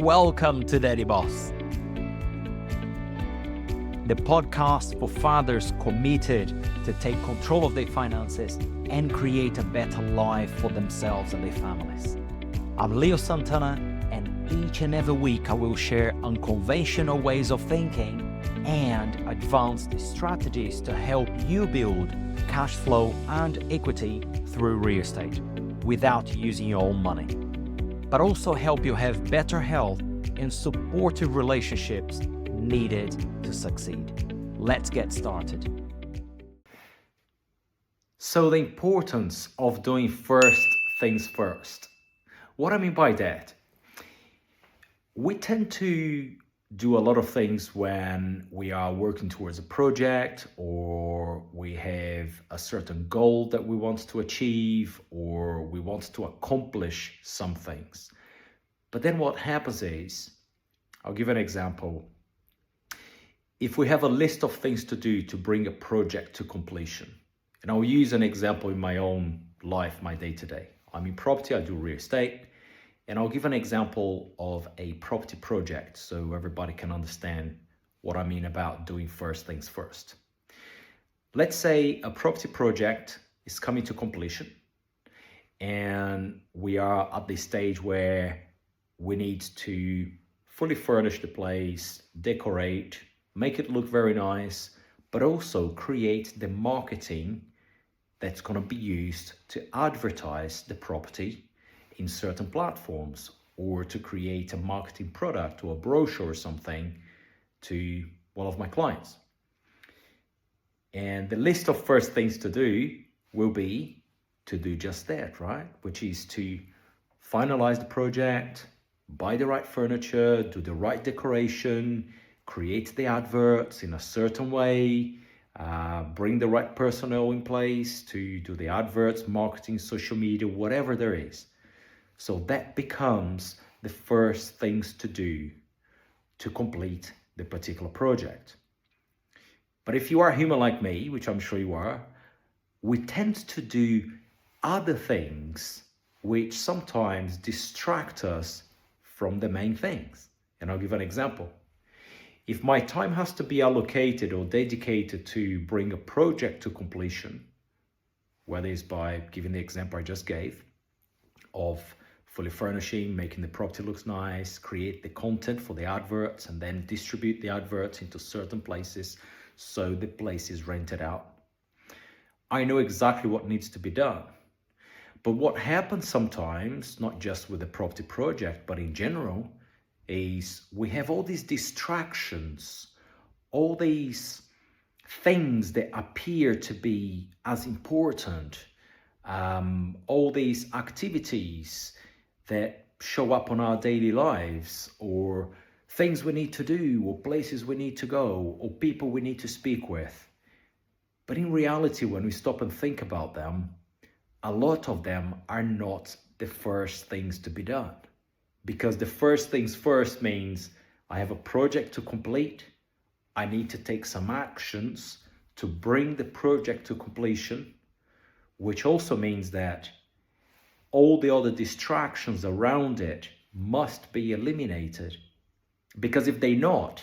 Welcome to Daddy Boss, the podcast for fathers committed to take control of their finances and create a better life for themselves and their families. I'm Leo Santana, and each and every week I will share unconventional ways of thinking and advanced strategies to help you build cash flow and equity through real estate without using your own money, but also help you have better health and supportive relationships needed to succeed. Let's get started. So the importance of doing first things first. What I mean by that, we tend to do a lot of things when we are working towards a project, or we have a certain goal that we want to achieve, or we want to accomplish some things. But then what happens is, I'll give an example. If we have a list of things to do to bring a project to completion, and I'll use an example in my own life, my day-to-day. I'm in property, I do real estate, and I'll give an example of a property project so everybody can understand what I mean about doing first things first. Let's say a property project is coming to completion, and we are at the stage where we need to fully furnish the place, decorate, make it look very nice, but also create the marketing that's going to be used to advertise the property in certain platforms, or to create a marketing product or a brochure or something to one of my clients. And the list of first things to do will be to do just that, right? Which is to finalize the project, buy the right furniture, do the right decoration, create the adverts in a certain way, bring the right personnel in place to do the adverts, marketing, social media, whatever there is. So that becomes the first things to do to complete the particular project. But if you are human like me, which I'm sure you are, we tend to do other things which sometimes distract us from the main things. And I'll give an example. If my time has to be allocated or dedicated to bring a project to completion, whether it's by giving the example I just gave of fully furnishing, making the property looks nice, create the content for the adverts, and then distribute the adverts into certain places so the place is rented out, I know exactly what needs to be done. But what happens sometimes, not just with the property project, but in general, is we have all these distractions, all these things that appear to be as important, all these activities that show up on our daily lives, or things we need to do, or places we need to go, or people we need to speak with. But in reality, when we stop and think about them, a lot of them are not the first things to be done. Because the first things first means I have a project to complete, I need to take some actions to bring the project to completion, which also means that all the other distractions around it must be eliminated. Because if they're not,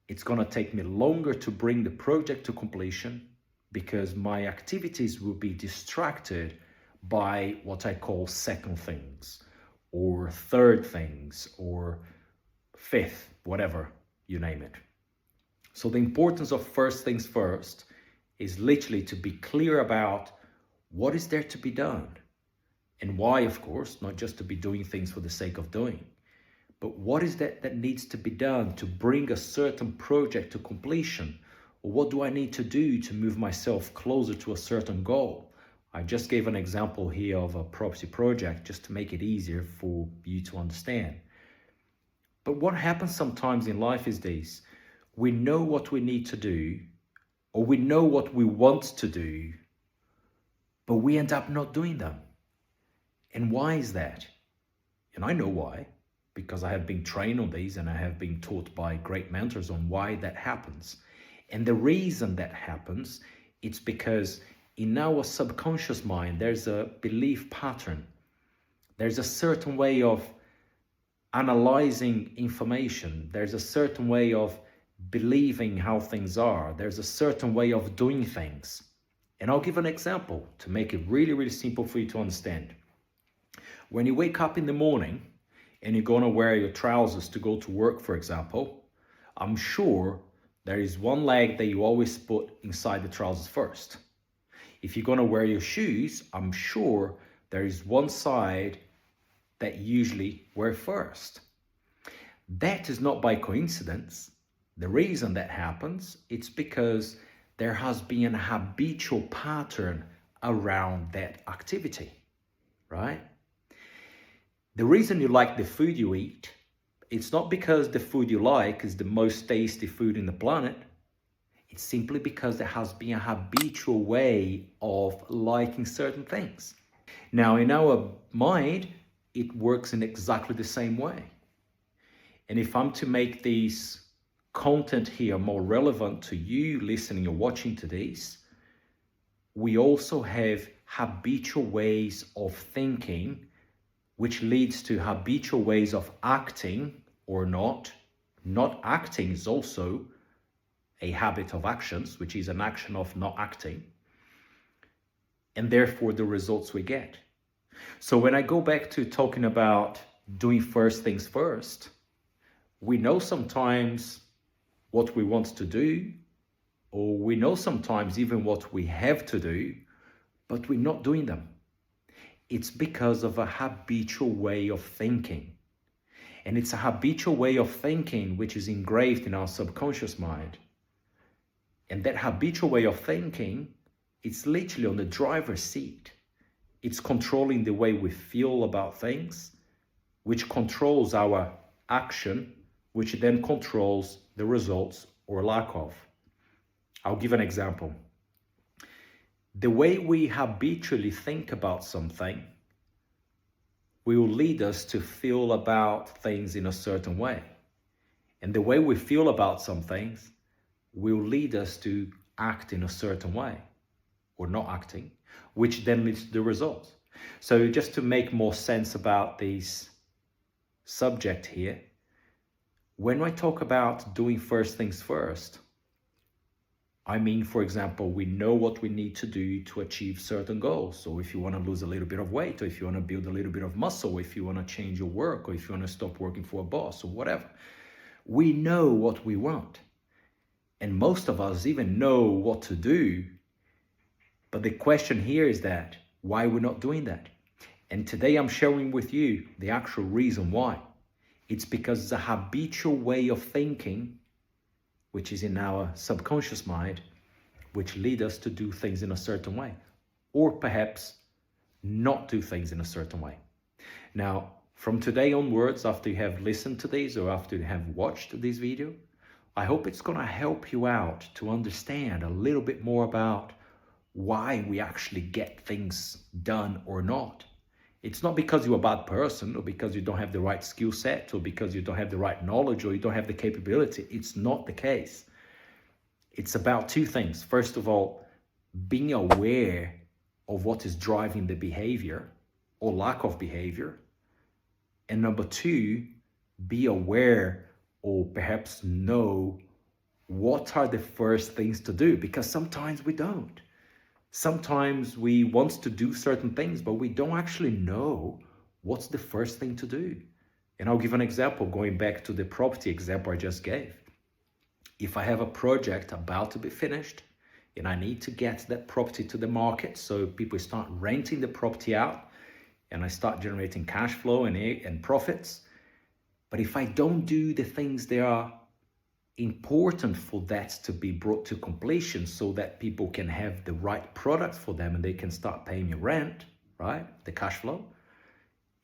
it's going to take me longer to bring the project to completion, because my activities will be distracted by what I call second things, or third things, or fifth, whatever, you name it. So the importance of first things first is literally to be clear about what is there to be done. And why, of course, not just to be doing things for the sake of doing, but what is that needs to be done to bring a certain project to completion? Or what do I need to do to move myself closer to a certain goal? I just gave an example here of a property project just to make it easier for you to understand. But what happens sometimes in life is this: we know what we need to do, or we know what we want to do, but we end up not doing them. And why is that? And I know why, because I have been trained on these, and I have been taught by great mentors on why that happens. And the reason that happens, it's because in our subconscious mind, there's a belief pattern. There's a certain way of analyzing information. There's a certain way of believing how things are. There's a certain way of doing things. And I'll give an example to make it really, really simple for you to understand. When you wake up in the morning and you're going to wear your trousers to go to work, for example, I'm sure there is one leg that you always put inside the trousers first. If you're going to wear your shoes, I'm sure there is one side that you usually wear first. That is not by coincidence. The reason that happens, it's because there has been a habitual pattern around that activity, right? The reason you like the food you eat, it's not because the food you like is the most tasty food in the planet. It's simply because there has been a habitual way of liking certain things. Now, in our mind, it works in exactly the same way. And if I'm to make this content here more relevant to you listening or watching to this, we also have habitual ways of thinking, which leads to habitual ways of acting or not. Not acting is also a habit of actions, which is an action of not acting, and therefore the results we get. So when I go back to talking about doing first things first, we know sometimes what we want to do, or we know sometimes even what we have to do, but we're not doing them. It's because of a habitual way of thinking. And it's a habitual way of thinking which is engraved in our subconscious mind. And that habitual way of thinking, it's literally on the driver's seat. It's controlling the way we feel about things, which controls our action, which then controls the results or lack of. I'll give an example. The way we habitually think about something will lead us to feel about things in a certain way. And the way we feel about some things will lead us to act in a certain way, or not acting, which then leads to the results. So just to make more sense about this subject here, when I talk about doing first things first, I mean, for example, we know what we need to do to achieve certain goals. So if you want to lose a little bit of weight, or if you want to build a little bit of muscle, if you want to change your work, or if you want to stop working for a boss or whatever, we know what we want. And most of us even know what to do. But the question here is that, why we're not doing that? And today I'm sharing with you the actual reason why. It's because it's a habitual way of thinking, which is in our subconscious mind, which lead us to do things in a certain way, or perhaps not do things in a certain way. Now, from today onwards, after you have listened to these or after you have watched this video, I hope it's going to help you out to understand a little bit more about why we actually get things done or not. It's not because you're a bad person, or because you don't have the right skill set, or because you don't have the right knowledge, or you don't have the capability. It's not the case. It's about two things. First of all, being aware of what is driving the behavior or lack of behavior. And number two, be aware or perhaps know what are the first things to do, because sometimes we don't. Sometimes we want to do certain things, but we don't actually know what's the first thing to do. And I'll give an example, going back to the property example I just gave. If I have a project about to be finished and I need to get that property to the market so people start renting the property out and I start generating cash flow and profits, but if I don't do the things that are important for that to be brought to completion so that people can have the right product for them and they can start paying me rent, right? The cash flow.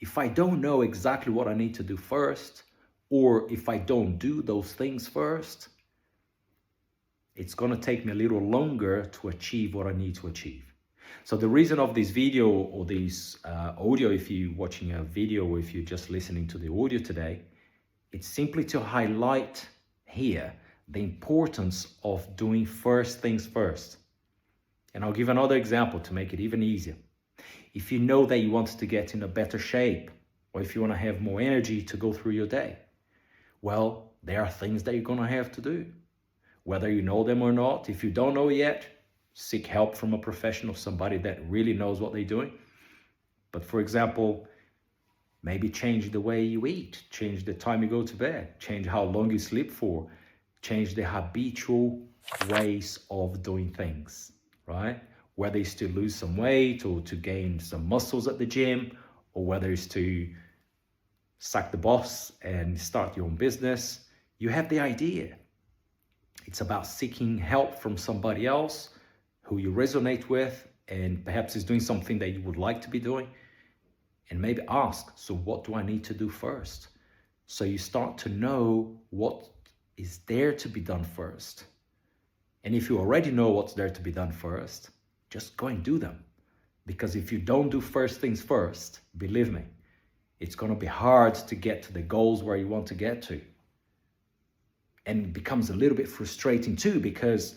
If I don't know exactly what I need to do first, or if I don't do those things first, it's going to take me a little longer to achieve what I need to achieve. So the reason of this video or this audio, if you're watching a video or if you're just listening to the audio today, it's simply to highlight here the importance of doing first things first. And I'll give another example to make it even easier. If you know that you want to get in a better shape, or if you want to have more energy to go through your day. Well, there are things that you're going to have to do, whether you know them or not. If you don't know yet, seek help from a professional, somebody that really knows what they're doing. But for example, maybe change the way you eat, change the time you go to bed, change how long you sleep for, change the habitual ways of doing things, right? Whether it's to lose some weight or to gain some muscles at the gym, or whether it's to sack the boss and start your own business, you have the idea. It's about seeking help from somebody else who you resonate with and perhaps is doing something that you would like to be doing. And maybe ask, so what do I need to do first? So you start to know what is there to be done first. And if you already know what's there to be done first, just go and do them. Because if you don't do first things first, believe me, it's going to be hard to get to the goals where you want to get to. And it becomes a little bit frustrating too, because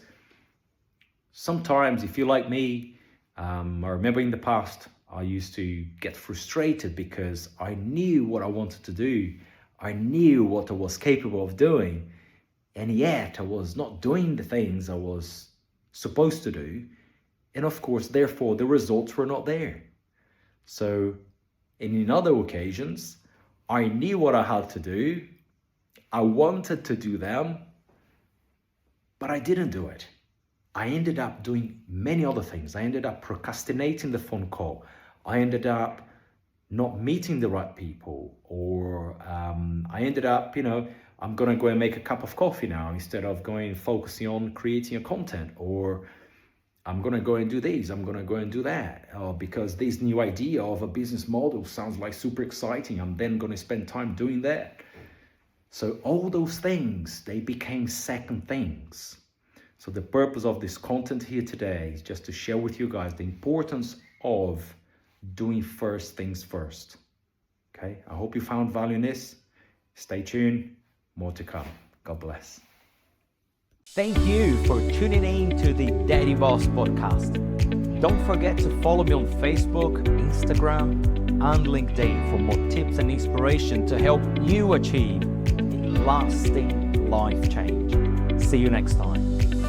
sometimes if you're like me, I remember in the past, I used to get frustrated because I knew what I wanted to do. I knew what I was capable of doing. And yet I was not doing the things I was supposed to do. And of course, therefore, the results were not there. So, and in other occasions, I knew what I had to do. I wanted to do them, but I didn't do it. I ended up doing many other things. I ended up procrastinating the phone call. I ended up not meeting the right people, or I ended up, I'm going to go and make a cup of coffee now instead of focusing on creating a content, or I'm going to go and do this, I'm going to go and do that, because this new idea of a business model sounds like super exciting. I'm then going to spend time doing that. So all those things, they became second things. So the purpose of this content here today is just to share with you guys the importance of doing first things first. Okay, I hope you found value in this. Stay tuned, more to come. God bless. Thank you for tuning in to the Daddy Boss podcast. Don't forget to follow me on Facebook, Instagram, and LinkedIn for more tips and inspiration to help you achieve a lasting life change. See you next time.